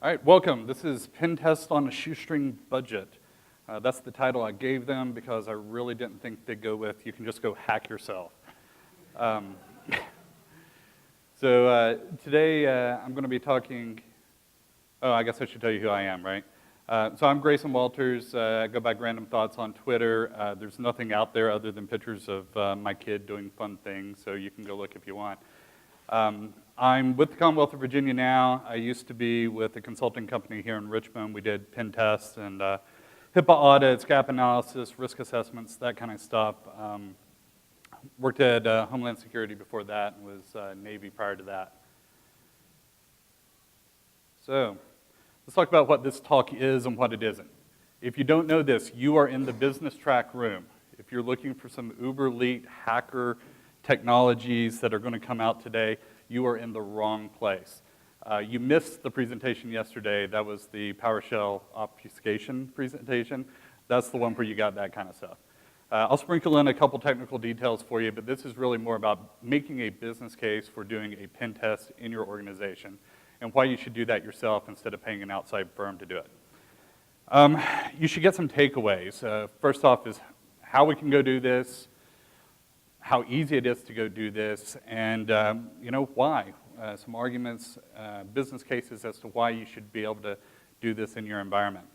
All right, welcome. This is Pentest on a Shoestring Budget. That's the title I gave them because I really didn't think they'd go with, you can just go hack yourself. Today I'm going to be talking, I guess I should tell you who I am, right? So I'm Grayson Walters. I go by Random Thoughts on Twitter. There's nothing out there other than pictures of my kid doing fun things, so you can go look if you want. I'm with the Commonwealth of Virginia now. I used to be with a consulting company here in Richmond. We did Pentest and HIPAA audits, gap analysis, risk assessments, that kind of stuff. Worked at Homeland Security before that and was Navy prior to that. So let's talk about what this talk is and what it isn't. If you don't know this, you are in the business track room. If you're looking for some uber elite hacker technologies that are going to come out today, you are in the wrong place. You missed the presentation yesterday. That was the PowerShell obfuscation presentation. That's the one where you got that kind of stuff. I'll sprinkle in a couple technical details for you, but this is really more about making a business case for doing a pen test in your organization and why you should do that yourself instead of paying an outside firm to do it. You should get some takeaways. First off is how we can go do this, how easy it is to go do this, and why. Some arguments, business cases as to why you should be able to do this in your environment.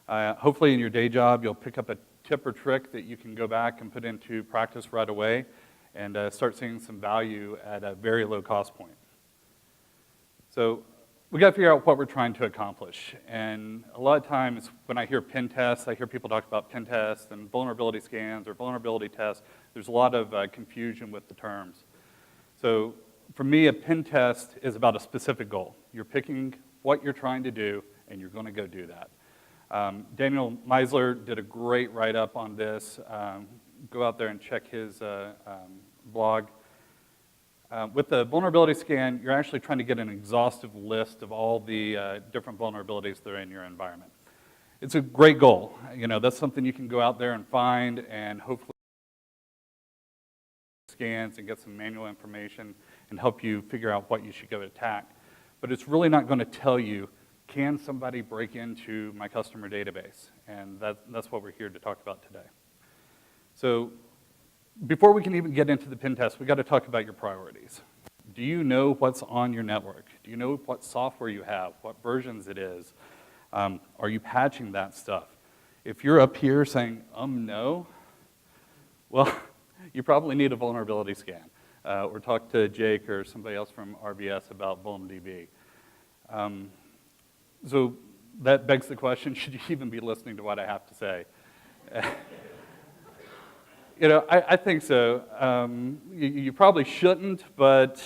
Hopefully in your day job, you'll pick up a tip or trick that you can go back and put into practice right away and start seeing some value at a very low cost point. So we got to figure out what we're trying to accomplish. And a lot of times when I hear pen tests, I hear people talk about pen tests and vulnerability scans or vulnerability tests. There's a lot of confusion with the terms. So for me, a pen test is about a specific goal. You're picking what you're trying to do, and you're going to go do that. Daniel Meisler did a great write-up on this. Go out there and check his blog. With the vulnerability scan, you're actually trying to get an exhaustive list of all the different vulnerabilities that are in your environment. It's a great goal. That's something you can go out there and find and hopefully scans and get some manual information and help you figure out what you should go attack. But it's really not going to tell you, can somebody break into my customer database? And that's what we're here to talk about today. So before we can even get into the pen test, we've got to talk about your priorities. Do you know what's on your network? Do you know what software you have, what versions it is? Are you patching that stuff? If you're up here saying, no, well, you probably need a vulnerability scan. Or talk to Jake or somebody else from RVS about VulnDB. So that begs the question, should you even be listening to what I have to say? I think so. You probably shouldn't, but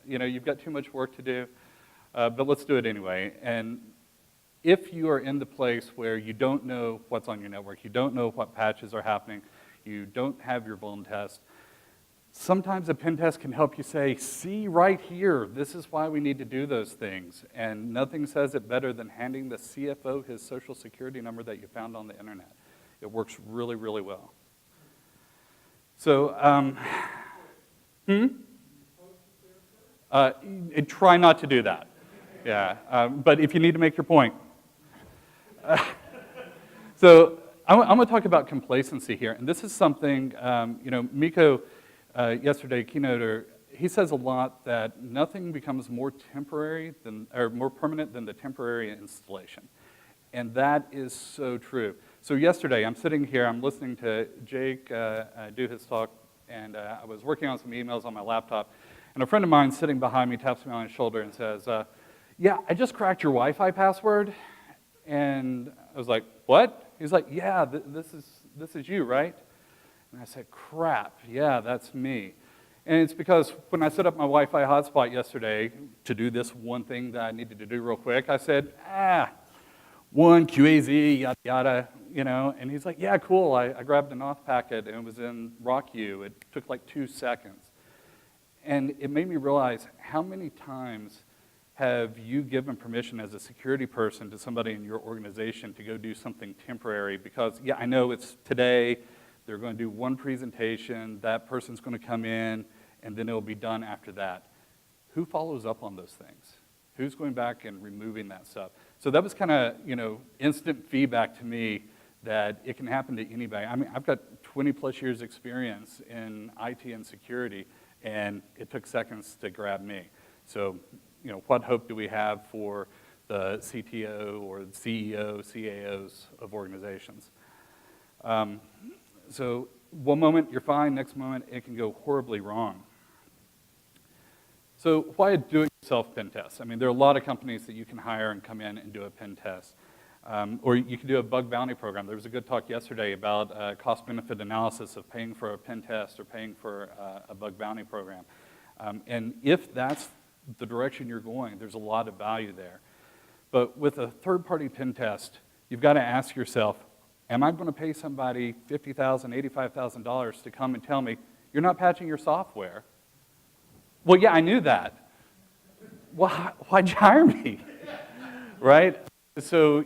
you've got too much work to do. But let's do it anyway. And if you are in the place where you don't know what's on your network, you don't know what patches are happening, you don't have your vuln test, sometimes a pen test can help you say, see right here, this is why we need to do those things. And nothing says it better than handing the CFO his social security number that you found on the internet. It works really, really well. So, try not to do that. Yeah, but if you need to make your point. So I'm going to talk about complacency here, and this is something, Miko, yesterday, keynoter, he says a lot that nothing becomes more temporary or more permanent than the temporary installation. And that is so true. So yesterday, I'm sitting here, I'm listening to Jake do his talk, and I was working on some emails on my laptop, and a friend of mine sitting behind me taps me on his shoulder and says, yeah, I just cracked your Wi-Fi password. And I was like, what? He's like, yeah, this is you, right? And I said, crap, yeah, that's me. And it's because when I set up my Wi-Fi hotspot yesterday to do this one thing that I needed to do real quick, I said, one QAZ, yada, yada, and he's like, yeah, cool. I grabbed an auth packet and it was in RockU. It took like 2 seconds. And it made me realize how many times have you given permission as a security person to somebody in your organization to go do something temporary because, yeah, I know it's today, they're going to do one presentation, that person's going to come in, and then it'll be done after that. Who follows up on those things? Who's going back and removing that stuff? So that was kind of, instant feedback to me that it can happen to anybody. I mean, I've got 20 plus years experience in IT and security, and it took seconds to grab me. So, what hope do we have for the CTO or the CEO, CAOs of organizations? So one moment you're fine, next moment it can go horribly wrong. So why a do-it-yourself pen test? I mean, there are a lot of companies that you can hire and come in and do a pen test. Or you can do a bug bounty program. There was a good talk yesterday about cost-benefit analysis of paying for a pen test or paying for a bug bounty program. And if that's the direction you're going, there's a lot of value there. But with a third-party pen test, you've got to ask yourself, am I going to pay somebody $50,000, $85,000 to come and tell me, you're not patching your software? Well, yeah, I knew that. Well, why'd you hire me? Right? So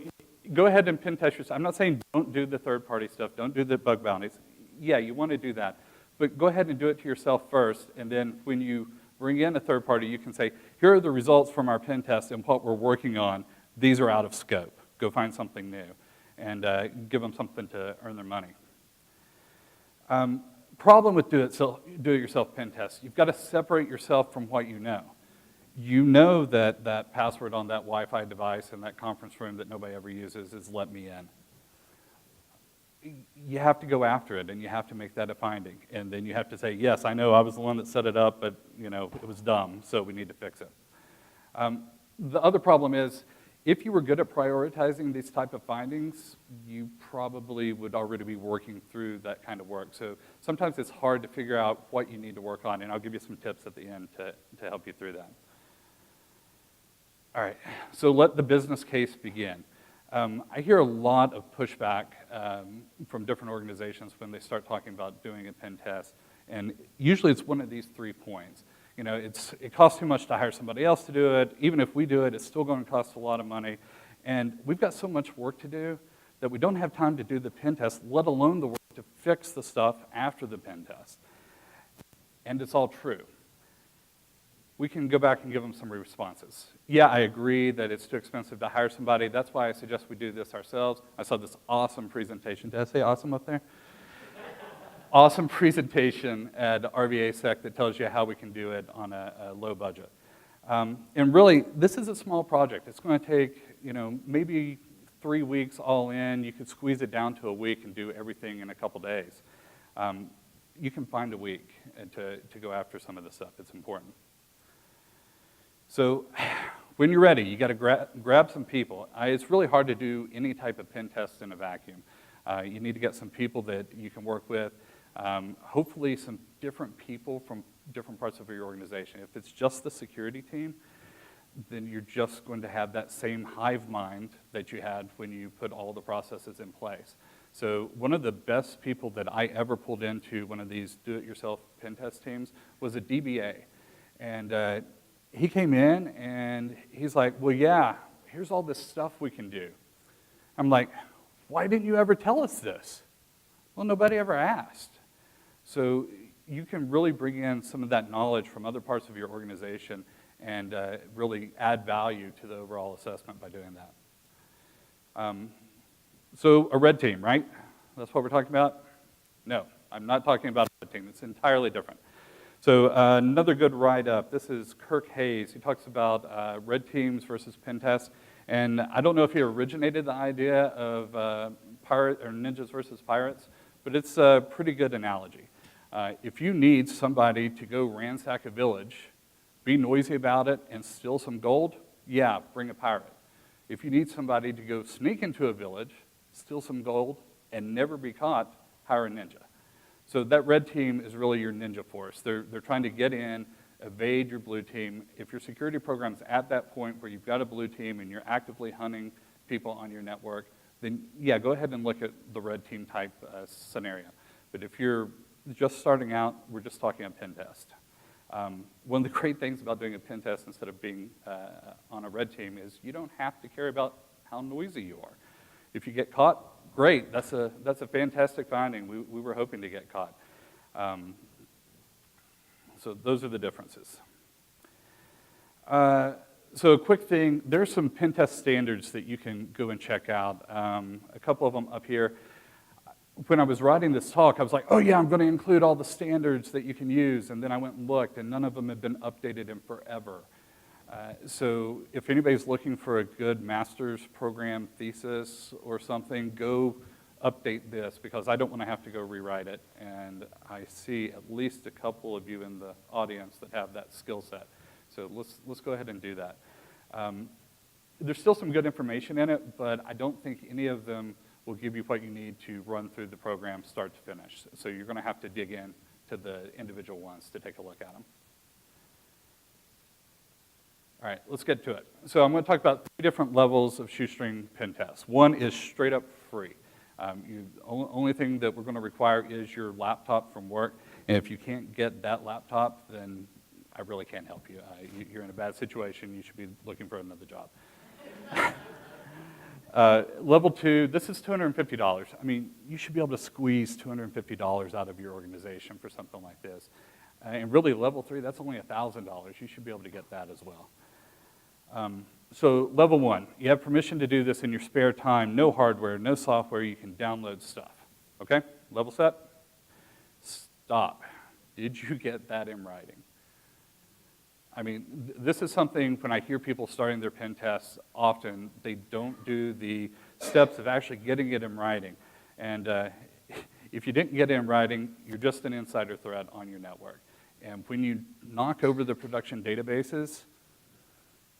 go ahead and pen test yourself. I'm not saying don't do the third-party stuff, don't do the bug bounties. Yeah, you want to do that. But go ahead and do it to yourself first, and then when you bring in a third party, you can say, here are the results from our pen test and what we're working on. These are out of scope. Go find something new, and give them something to earn their money. Problem with do-it-yourself pen tests, you've got to separate yourself from what you know. You know that that password on that Wi-Fi device in that conference room that nobody ever uses is let me in. You have to go after it, and you have to make that a finding. And then you have to say, yes, I know I was the one that set it up, but it was dumb, so we need to fix it. The other problem is, if you were good at prioritizing these type of findings, you probably would already be working through that kind of work. So sometimes it's hard to figure out what you need to work on, and I'll give you some tips at the end to help you through that. All right, so let the business case begin. I hear a lot of pushback from different organizations when they start talking about doing a pen test, and usually it's one of these 3 points. It costs too much to hire somebody else to do it. Even if we do it, it's still going to cost a lot of money. And we've got so much work to do that we don't have time to do the pen test, let alone the work to fix the stuff after the pen test. And it's all true. We can go back and give them some responses. Yeah, I agree that it's too expensive to hire somebody. That's why I suggest we do this ourselves. I saw this awesome presentation. Did I say awesome up there? Awesome presentation at RVAsec that tells you how we can do it on a low budget. And really, this is a small project. It's going to take, maybe 3 weeks all in. You could squeeze it down to a week and do everything in a couple days. You can find a week to go after some of this stuff. It's important. So when you're ready, you got to grab some people. It's really hard to do any type of pen test in a vacuum. You need to get some people that you can work with. Hopefully some different people from different parts of your organization. If it's just the security team, then you're just going to have that same hive mind that you had when you put all the processes in place. So one of the best people that I ever pulled into one of these do-it-yourself pen test teams was a DBA. And he came in and he's like, well, yeah, here's all this stuff we can do. I'm like, why didn't you ever tell us this? Well, nobody ever asked. So you can really bring in some of that knowledge from other parts of your organization and really add value to the overall assessment by doing that. So a red team, right? That's what we're talking about? No, I'm not talking about a red team. It's entirely different. So another good write-up. This is Kirk Hayes. He talks about red teams versus pen tests. And I don't know if he originated the idea of ninjas versus pirates, but it's a pretty good analogy. If you need somebody to go ransack a village, be noisy about it, and steal some gold, yeah, bring a pirate. If you need somebody to go sneak into a village, steal some gold, and never be caught, hire a ninja. So that red team is really your ninja force. They're trying to get in, evade your blue team. If your security program's at that point where you've got a blue team and you're actively hunting people on your network, then yeah, go ahead and look at the red team type scenario. But if you're just starting out, we're just talking a pen test. One of the great things about doing a pen test instead of being on a red team is you don't have to care about how noisy you are. If you get caught, great, that's a fantastic finding. We were hoping to get caught. So those are the differences. So a quick thing, there's some pen test standards that you can go and check out. A couple of them up here. When I was writing this talk, I was like, oh yeah, I'm going to include all the standards that you can use. And then I went and looked, and none of them have been updated in forever. So if anybody's looking for a good master's program thesis or something, go update this, because I don't want to have to go rewrite it. And I see at least a couple of you in the audience that have that skill set. So let's go ahead and do that. There's still some good information in it, but I don't think any of them will give you what you need to run through the program start to finish. So you're going to have to dig in to the individual ones to take a look at them. All right, let's get to it. So I'm going to talk about 3 different levels of shoestring pen tests. One is straight up free. Only thing that we're going to require is your laptop from work. And if you can't get that laptop, then I really can't help you. You're in a bad situation. You should be looking for another job. Level 2, this is $250. I mean, you should be able to squeeze $250 out of your organization for something like this. And really, level 3, that's only $1,000. You should be able to get that as well. So level 1, you have permission to do this in your spare time, no hardware, no software, you can download stuff. Okay, level set? Stop. Did you get that in writing? I mean, this is something when I hear people starting their pen tests, often they don't do the steps of actually getting it in writing. And if you didn't get it in writing, you're just an insider threat on your network. And when you knock over the production databases,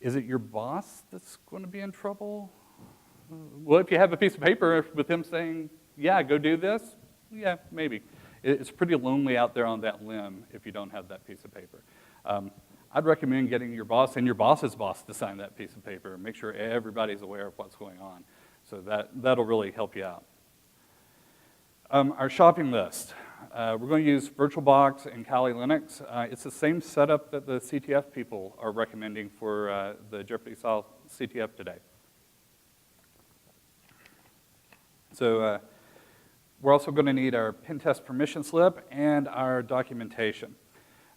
is it your boss that's going to be in trouble? Well, if you have a piece of paper with him saying, yeah, go do this, yeah, maybe. It's pretty lonely out there on that limb if you don't have that piece of paper. I'd recommend getting your boss and your boss's boss to sign that piece of paper and make sure everybody's aware of what's going on. So that'll really help you out. Our shopping list. We're going to use VirtualBox and Kali Linux. It's the same setup that the CTF people are recommending for the Jeopardy-style CTF today. So we're also going to need our pen test permission slip and our documentation.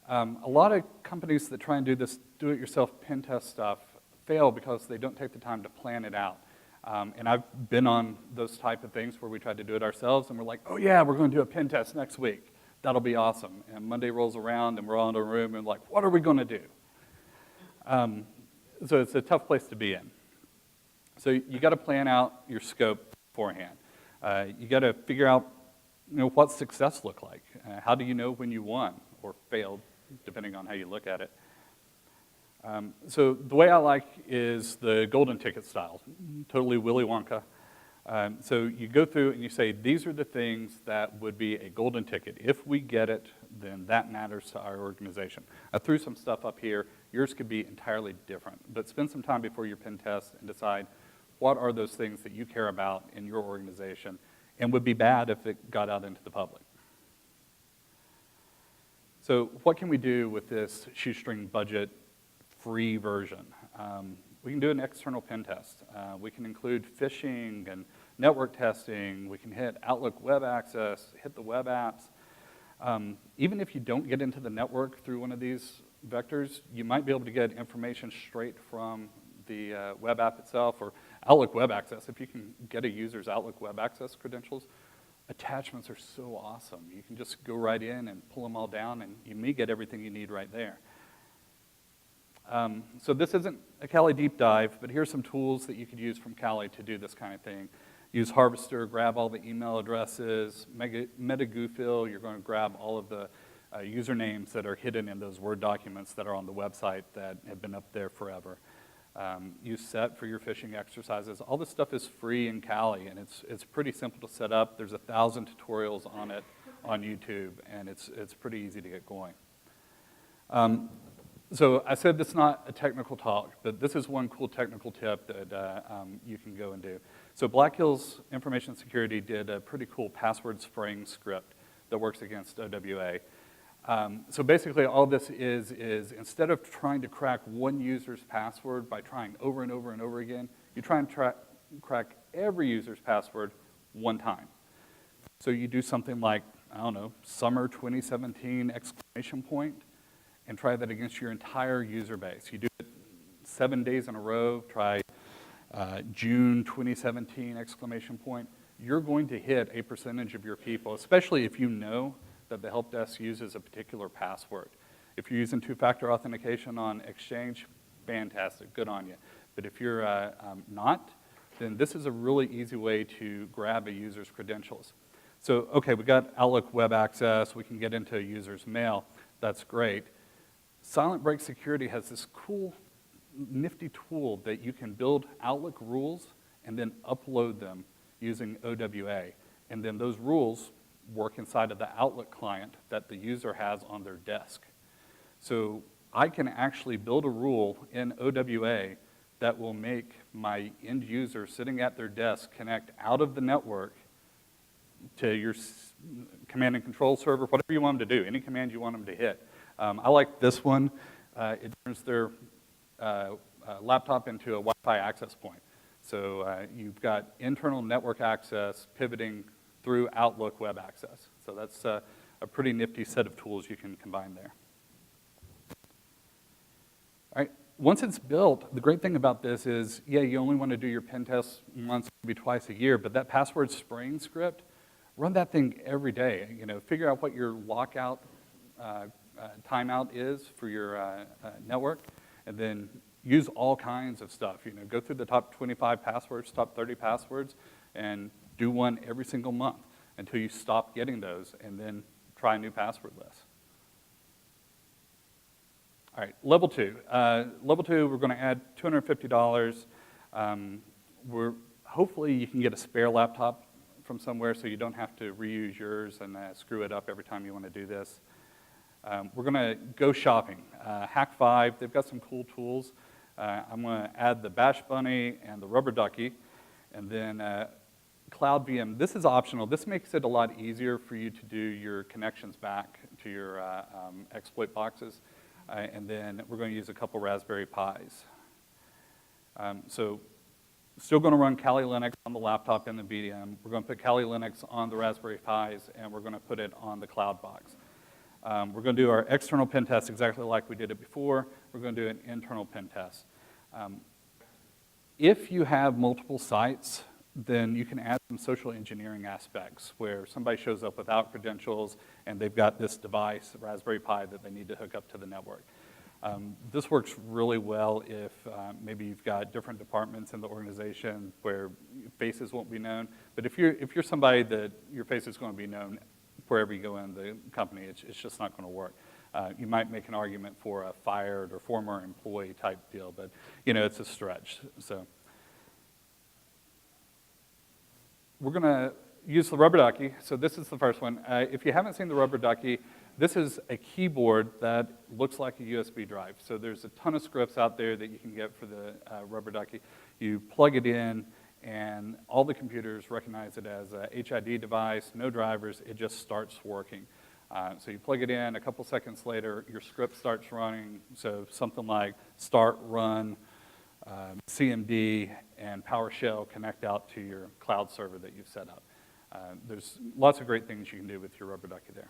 A lot of companies that try and do this do-it-yourself pen test stuff fail because they don't take the time to plan it out. And I've been on those type of things where we tried to do it ourselves, and we're like, oh yeah, we're going to do a pen test next week. That'll be awesome. And Monday rolls around, and we're all in a room, and like, what are we going to do? So it's a tough place to be in. So you got to plan out your scope beforehand. You got to figure out, what success look like. How do you know when you won or failed, depending on how you look at it? So the way I like is the golden ticket style, totally Willy Wonka. So you go through and you say, these are the things that would be a golden ticket. If we get it, then that matters to our organization. I threw some stuff up here. Yours could be entirely different, but spend some time before your pen test and decide what are those things that you care about in your organization and would be bad if it got out into the public. So what can we do with this shoestring budget free version? We can do an external pen test. We can include phishing and network testing. We can hit Outlook web access, hit the web apps. Even if you don't get into the network through one of these vectors, you might be able to get information straight from the web app itself or Outlook web access. If you can get a user's Outlook web access credentials, attachments are so awesome. You can just go right in and pull them all down, and you may get everything you need right there. So this isn't a Kali deep dive, but here's some tools that you could use from Kali to do this kind of thing. Use Harvester, grab all the email addresses. MetaGoofil, you're going to grab all of the usernames that are hidden in those Word documents that are on the website that have been up there forever. Use Set for your phishing exercises. All this stuff is free in Kali, and it's pretty simple to set up. There's 1,000 tutorials on it on YouTube, and it's pretty easy to get going. So I said this is not a technical talk, but this is one cool technical tip that you can go and do. So Black Hills Information Security did a pretty cool password spraying script that works against OWA. So basically all this is instead of trying to crack one user's password by trying over and over and over again, you try and crack every user's password one time. So you do something like, I don't know, summer 2017 exclamation point, and try that against your entire user base. You do it 7 days in a row, try June 2017, exclamation point, you're going to hit a percentage of your people, especially if you know that the help desk uses a particular password. If you're using two-factor authentication on Exchange, fantastic, good on you. But if you're not, then this is a really easy way to grab a user's credentials. So, okay, we got Outlook web access, we can get into a user's mail, that's great. Silent Break Security has this cool, nifty tool that you can build Outlook rules and then upload them using OWA. And then those rules work inside of the Outlook client that the user has on their desk. So I can actually build a rule in OWA that will make my end user sitting at their desk connect out of the network to your command and control server, whatever you want them to do, any command you want them to hit. I like this one. It turns their laptop into a Wi-Fi access point. So you've got internal network access pivoting through Outlook web access. So that's a pretty nifty set of tools you can combine there. All right. Once it's built, the great thing about this is, yeah, you only want to do your pen tests once, maybe twice a year, but that password spraying script, run that thing every day. You know, figure out what your lockout timeout is for your network, and then use all kinds of stuff. You know, go through the top 25 passwords, top 30 passwords, and do one every single month until you stop getting those, and then try a new password list. All right, level two. Level two, we're going to add $250. Hopefully you can get a spare laptop from somewhere so you don't have to reuse yours and screw it up every time you want to do this. We're going to go shopping. Hack5, they've got some cool tools. I'm going to add the Bosch Bunny and the rubber ducky, and then Cloud VM. This is optional. This makes it a lot easier for you to do your connections back to your exploit boxes. And then we're going to use a couple Raspberry Pis. So still going to run Kali Linux on the laptop in the BDM. We're going to put Kali Linux on the Raspberry Pis, and we're going to put it on the cloud box. We're going to do our external pen test exactly like we did it before. We're going to do an internal pen test. If you have multiple sites, then you can add some social engineering aspects where somebody shows up without credentials and they've got this device, Raspberry Pi, that they need to hook up to the network. This works really well if maybe you've got different departments in the organization where faces won't be known. But if you're somebody that your face is going to be known wherever you go in the company, it's just not going to work. You might make an argument for a fired or former employee type deal, but you know, it's a stretch. So we're going to use the rubber ducky. So this is the first one. If you haven't seen the rubber ducky, this is a keyboard that looks like a USB drive. So there's a ton of scripts out there that you can get for the rubber ducky. You plug it in, and all the computers recognize it as a HID device, no drivers, it just starts working. So you plug it in, a couple seconds later, your script starts running. So something like start, run, CMD, and PowerShell connect out to your cloud server that you've set up. There's lots of great things you can do with your rubber ducky there.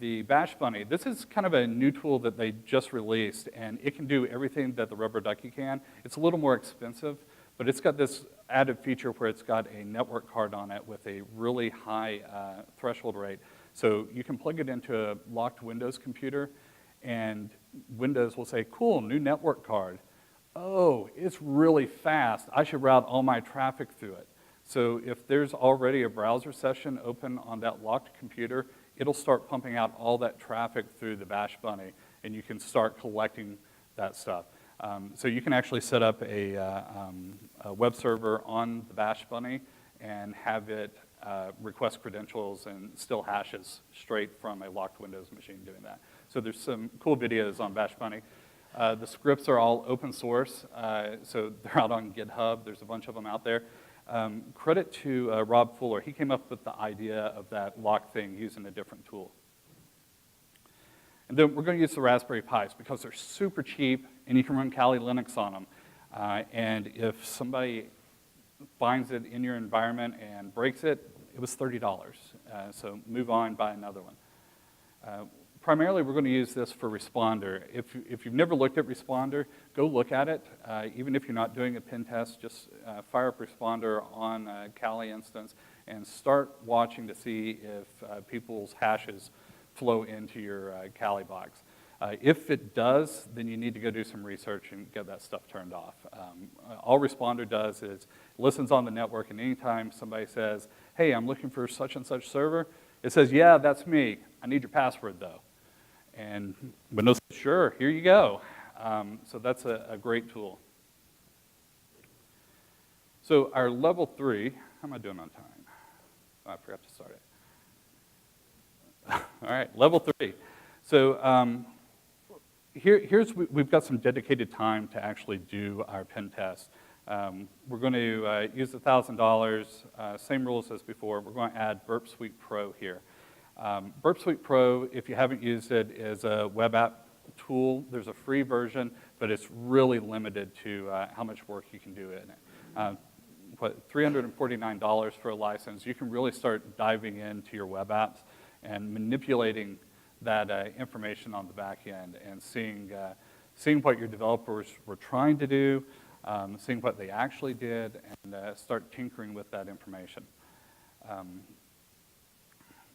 The Bosch Bunny, this is kind of a new tool that they just released, and it can do everything that the rubber ducky can. It's a little more expensive, but it's got this added feature where it's got a network card on it with a really high threshold rate. So you can plug it into a locked Windows computer, and Windows will say, cool, new network card. Oh, it's really fast. I should route all my traffic through it. So if there's already a browser session open on that locked computer, it'll start pumping out all that traffic through the Bosch Bunny, and you can start collecting that stuff. So you can actually set up a web server on the Bosch Bunny and have it request credentials and still hashes straight from a locked Windows machine doing that. So there's some cool videos on Bosch Bunny. The scripts are all open source, so they're out on GitHub. There's a bunch of them out there. Credit to Rob Fuller. He came up with the idea of that lock thing using a different tool. And then we're going to use the Raspberry Pis because they're super cheap and you can run Kali Linux on them. And if somebody finds it in your environment and breaks it, it was $30. So move on, buy another one. primarily, we're going to use this for Responder. If you've never looked at Responder, go look at it. Even if you're not doing a pen test, just fire up Responder on a Kali instance and start watching to see if people's hashes flow into your Kali box. If it does, then you need to go do some research and get that stuff turned off. All Responder does is listens on the network, and anytime somebody says, hey, I'm looking for such and such server, it says, yeah, that's me. I need your password, though. And Windows says, sure, here you go. So that's a great tool. So our level 3, how am I doing on time? Oh, I forgot to start it. All right, level 3. So we've got some dedicated time to actually do our pen test. We're going to use $1,000, same rules as before. We're going to add Burp Suite Pro here. Burp Suite Pro, if you haven't used it, is a web app tool. There's a free version, but it's really limited to how much work you can do in it. $349 for a license. You can really start diving into your web apps and manipulating that information on the back end and seeing what your developers were trying to do, seeing what they actually did, and start tinkering with that information.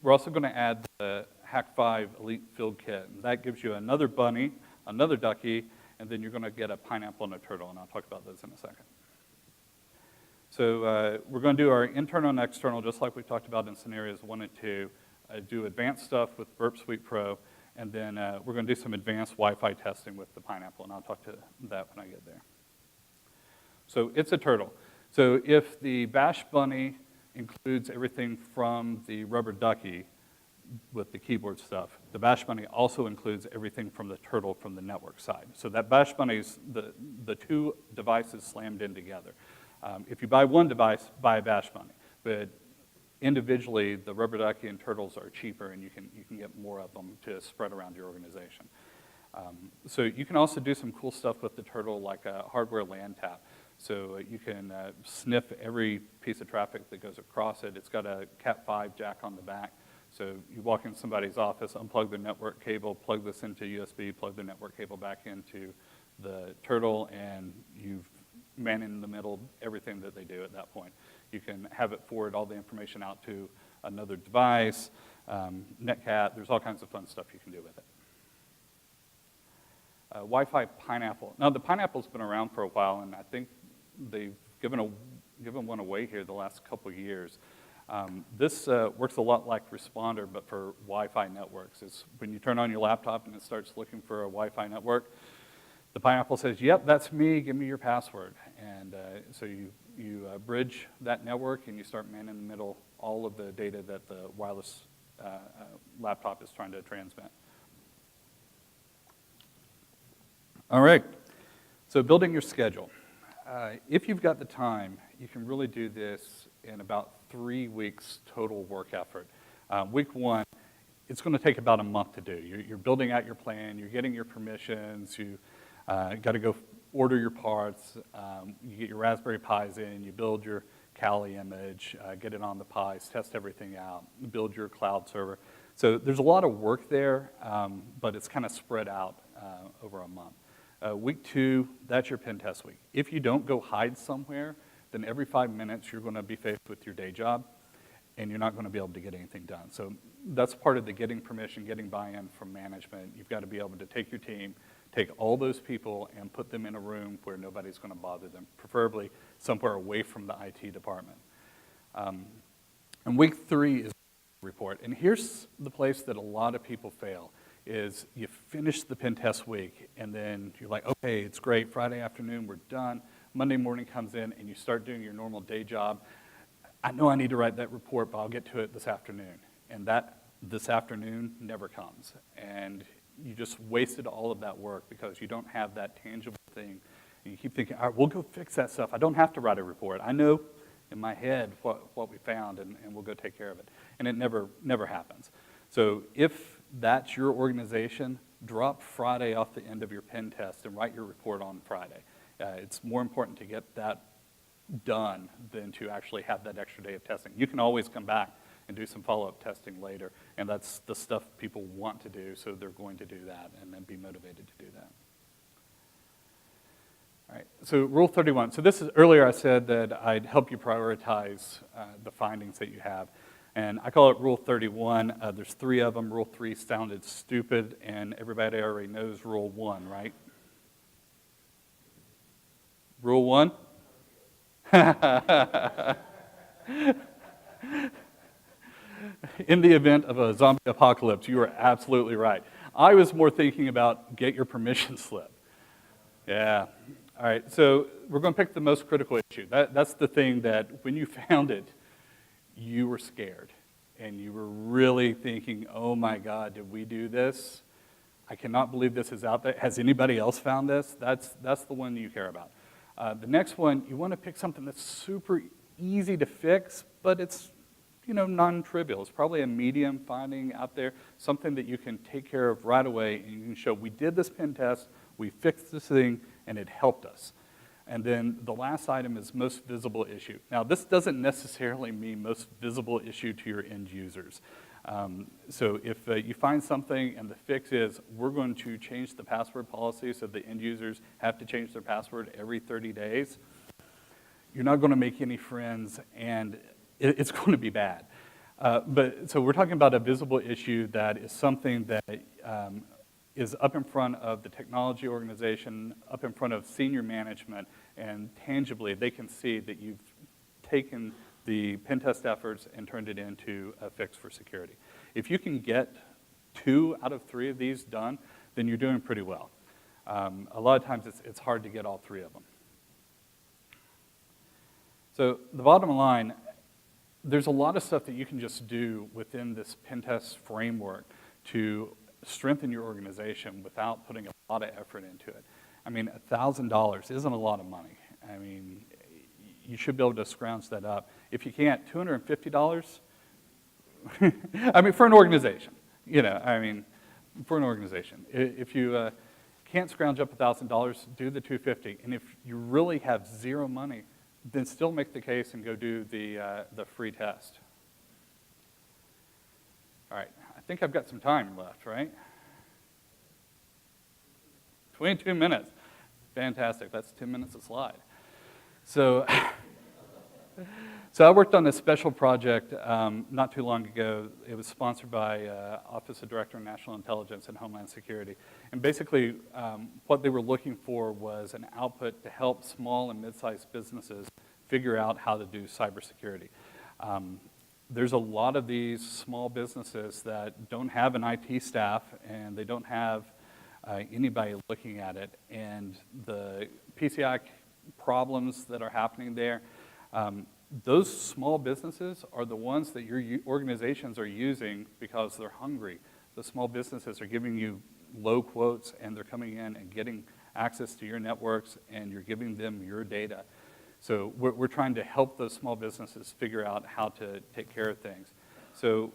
We're also going to add the Hack 5 Elite Field Kit. And that gives you another bunny, another ducky, and then you're going to get a pineapple and a turtle, and I'll talk about those in a second. So we're going to do our internal and external, just like we talked about in scenarios 1 and 2, do advanced stuff with Burp Suite Pro, and then we're going to do some advanced Wi-Fi testing with the pineapple, and I'll talk to that when I get there. So it's a turtle. So if the Bosch Bunny includes everything from the rubber ducky with the keyboard stuff, the Bosch Bunny also includes everything from the turtle from the network side. So that Bosch Bunny's the two devices slammed in together. If you buy one device, buy a Bosch Bunny. But individually, the rubber ducky and turtles are cheaper, and you can get more of them to spread around your organization. So you can also do some cool stuff with the turtle, like a hardware LAN tap. So you can sniff every piece of traffic that goes across it. It's got a Cat5 jack on the back. So you walk into somebody's office, unplug their network cable, plug this into USB, plug the network cable back into the turtle, and you've man in the middle everything that they do at that point. You can have it forward all the information out to another device, Netcat. There's all kinds of fun stuff you can do with it. Wi-Fi Pineapple. Now, the Pineapple's been around for a while, and I think they've given one away here the last couple of years. This works a lot like Responder, but for Wi-Fi networks. It's when you turn on your laptop and it starts looking for a Wi-Fi network, the Pineapple says, yep, that's me, give me your password. And so you bridge that network and you start man in the middle all of the data that the wireless laptop is trying to transmit. All right, so building your schedule. If you've got the time, you can really do this in about 3 weeks total work effort. Week 1, it's going to take about a month to do. You're building out your plan, you're getting your permissions, you got to go order your parts, you get your Raspberry Pis in, you build your Kali image, get it on the Pis, test everything out, build your cloud server. So there's a lot of work there, but it's kind of spread out over a month. Week 2, that's your pen test week. If you don't go hide somewhere, then every 5 minutes you're going to be faced with your day job, and you're not going to be able to get anything done. So that's part of the getting permission, getting buy-in from management. You've got to be able to take your team, take all those people, and put them in a room where nobody's going to bother them, preferably somewhere away from the IT department. And week 3 is report. And here's the place that a lot of people fail. Is you finish the pen test week, and then you're like, okay, it's great, Friday afternoon, we're done. Monday morning comes in, and you start doing your normal day job. I know I need to write that report, but I'll get to it this afternoon. And that this afternoon never comes. And you just wasted all of that work because you don't have that tangible thing. And you keep thinking, all right, we'll go fix that stuff. I don't have to write a report. I know in my head what we found, and we'll go take care of it. And it never happens. So if that's your organization, drop Friday off the end of your pen test and write your report on Friday. It's more important to get that done than to actually have that extra day of testing. You can always come back and do some follow-up testing later. And that's the stuff people want to do, so they're going to do that and then be motivated to do that. All right, so Rule 31. So this is, earlier I said that I'd help you prioritize the findings that you have. And I call it Rule 31. There's 3 of them. Rule 3 sounded stupid, and everybody already knows Rule 1, right? Rule 1? In the event of a zombie apocalypse, you are absolutely right. I was more thinking about get your permission slip. Yeah. All right, so we're going to pick the most critical issue. That's the thing that when you found it, you were scared. And you were really thinking, oh my God, did we do this? I cannot believe this is out there. Has anybody else found this? That's the one you care about. The next one, you want to pick something that's super easy to fix, but it's non-trivial. It's probably a medium finding out there, something that you can take care of right away, and you can show we did this pen test, we fixed this thing, and it helped us. And then the last item is most visible issue. Now, this doesn't necessarily mean most visible issue to your end users. So if you find something and the fix is we're going to change the password policy so the end users have to change their password every 30 days, you're not going to make any friends, and it's going to be bad. So we're talking about a visible issue that is something that is up in front of the technology organization, up in front of senior management, and tangibly they can see that you've taken the pen test efforts and turned it into a fix for security. If you can get 2 out of 3 of these done, then you're doing pretty well. A lot of times it's hard to get all 3 of them. So the bottom line, there's a lot of stuff that you can just do within this pen test framework to strengthen your organization without putting a lot of effort into it. I mean, $1,000 isn't a lot of money. I mean, you should be able to scrounge that up. If you can't, $250? I mean, for an organization, for an organization. If you can't scrounge up $1,000, do the $250. And if you really have 0 money, then still make the case and go do the free test. All right, I think I've got some time left, right? 22 minutes. Fantastic, that's 10 minutes a slide. So I worked on a special project not too long ago. It was sponsored by Office of Director of National Intelligence and Homeland Security. And basically, what they were looking for was an output to help small and mid-sized businesses figure out how to do cybersecurity. There's a lot of these small businesses that don't have an IT staff and they don't have anybody looking at it. And the PCI problems that are happening there, those small businesses are the ones that your organizations are using because they're hungry. The small businesses are giving you low quotes and they're coming in and getting access to your networks and you're giving them your data. So we're trying to help those small businesses figure out how to take care of things. So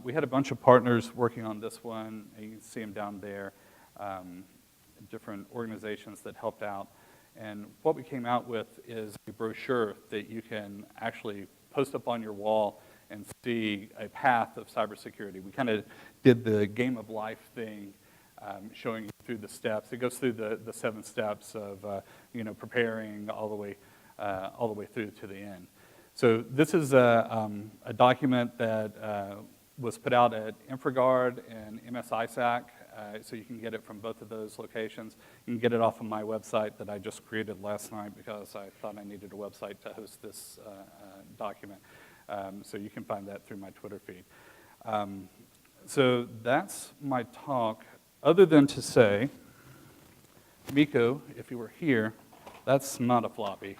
we had a bunch of partners working on this one. You can see them down there, different organizations that helped out. And what we came out with is a brochure that you can actually post up on your wall and see a path of cybersecurity. We kind of did the game of life thing, showing you through the steps. It goes through the 7 steps of preparing all the way through to the end. So this is a document that was put out at InfraGard and MSISAC, so you can get it from both of those locations. You can get it off of my website that I just created last night because I thought I needed a website to host this document. So you can find that through my Twitter feed. So that's my talk, other than to say, Miko, if you were here, that's not a floppy.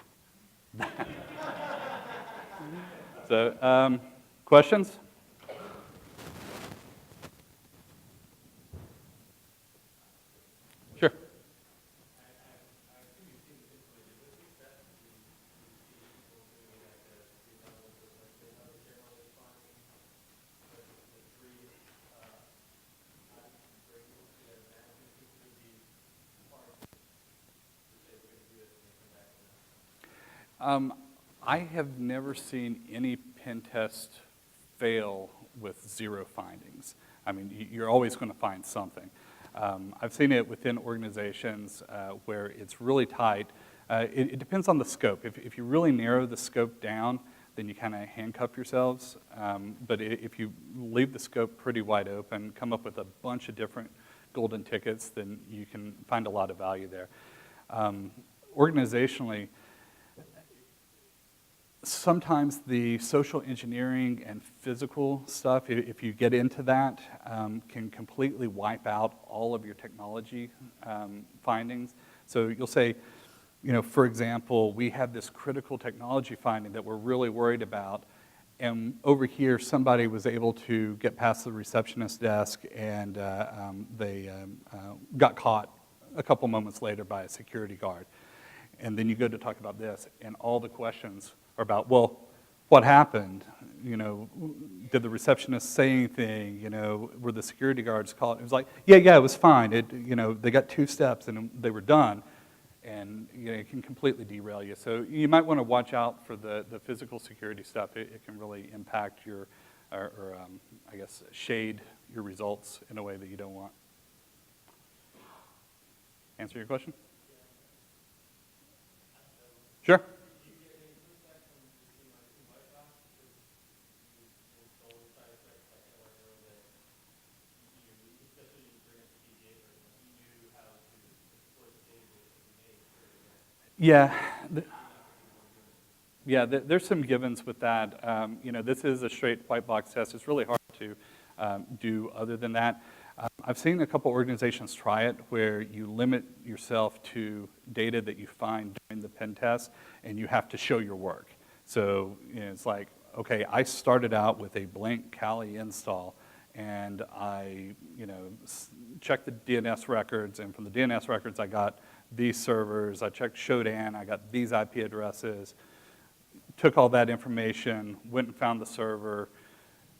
So, questions? Sure. I have never seen any pen test fail with 0 findings. I mean, you're always going to find something. I've seen it within organizations where it's really tight. It depends on the scope. If you really narrow the scope down, then you kind of handcuff yourselves. But if you leave the scope pretty wide open, come up with a bunch of different golden tickets, then you can find a lot of value there. Organizationally, sometimes the social engineering and physical stuff, if you get into that, can completely wipe out all of your technology findings. So you'll say, you know, for example, we have this critical technology finding that we're really worried about, and over here somebody was able to get past the receptionist desk and they got caught a couple moments later by a security guard. And then you go to talk about this, and all the questions are about, well, what happened? You know, did the receptionist say anything? You know, were the security guards called? It was like, yeah, it was fine. You know, they got 2 steps and they were done. And you know, it can completely derail you. So you might want to watch out for the physical security stuff. It can really impact your, I guess, shade your results in a way that you don't want. Answer your question? Sure. Yeah, there's some givens with that. You know, this is a straight white box test. It's really hard to do other than that. I've seen a couple organizations try it where you limit yourself to data that you find during the pen test, and you have to show your work. So you know, it's like, okay, I started out with a blank Kali install, and I, you know, checked the DNS records, and from the DNS records I got these servers, I checked Shodan, I got these IP addresses, took all that information, went and found the server,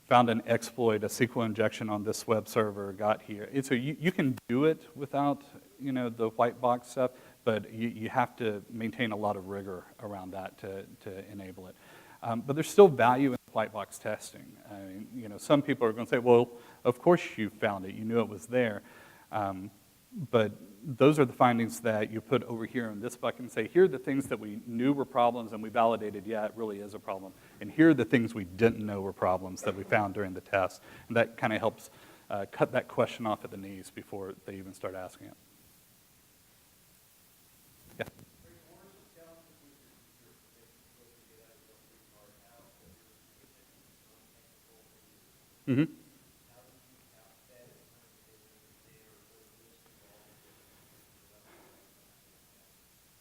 found an exploit, a SQL injection on this web server, got here. And so you can do it without, you know, the white box stuff, but you have to maintain a lot of rigor around that to enable it. But there's still value in white box testing. I mean, you know, some people are going to say, well, of course you found it, you knew it was there. But those are the findings that you put over here in this bucket and say, here are the things that we knew were problems and we validated, yeah, it really is a problem. And here are the things we didn't know were problems that we found during the test. And that kind of helps cut that question off at the knees before they even start asking it. Yeah. Mm-hmm.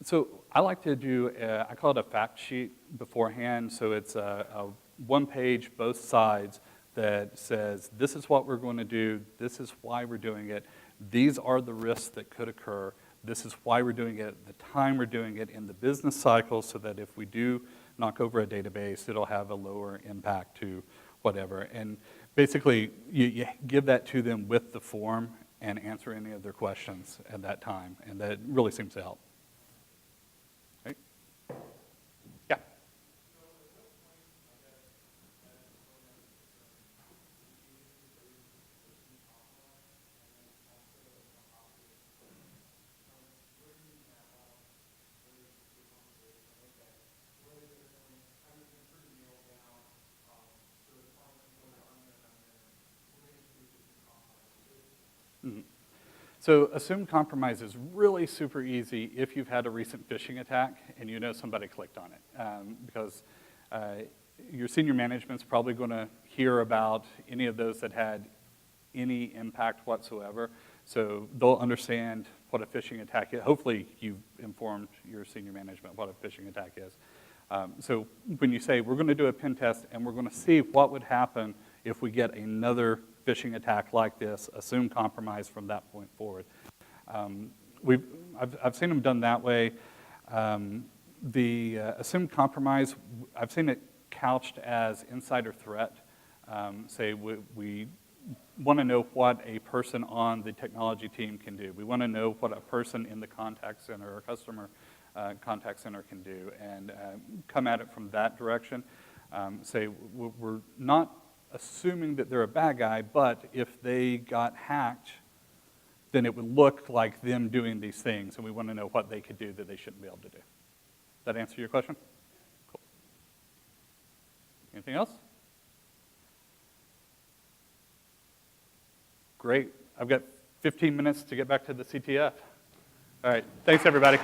So I like to do, I call it a fact sheet beforehand. So it's a 1-page, both sides, that says, this is what we're going to do, this is why we're doing it, these are the risks that could occur, this is why we're doing it, the time we're doing it in the business cycle, so that if we do knock over a database, it'll have a lower impact to whatever. And basically, you give that to them with the form and answer any of their questions at that time, and that really seems to help. Right? Yeah. Mm-hmm. So assumed compromise is really super easy if you've had a recent phishing attack and you know somebody clicked on it, because your senior management's probably going to hear about any of those that had any impact whatsoever. So they'll understand what a phishing attack is. Hopefully you've informed your senior management what a phishing attack is. So when you say, we're going to do a pen test and we're going to see what would happen if we get another phishing attack like this, assume compromise from that point forward. I've seen them done that way. The assumed compromise, I've seen it couched as insider threat. Say we want to know what a person on the technology team can do. We want to know what a person in the contact center or customer contact center can do, and come at it from that direction. Say we're not assuming that they're a bad guy, but if they got hacked, then it would look like them doing these things, and we want to know what they could do that they shouldn't be able to do. That answer your question? Cool. Anything else? Great. I've got 15 minutes to get back to the CTF. All right. Thanks, everybody.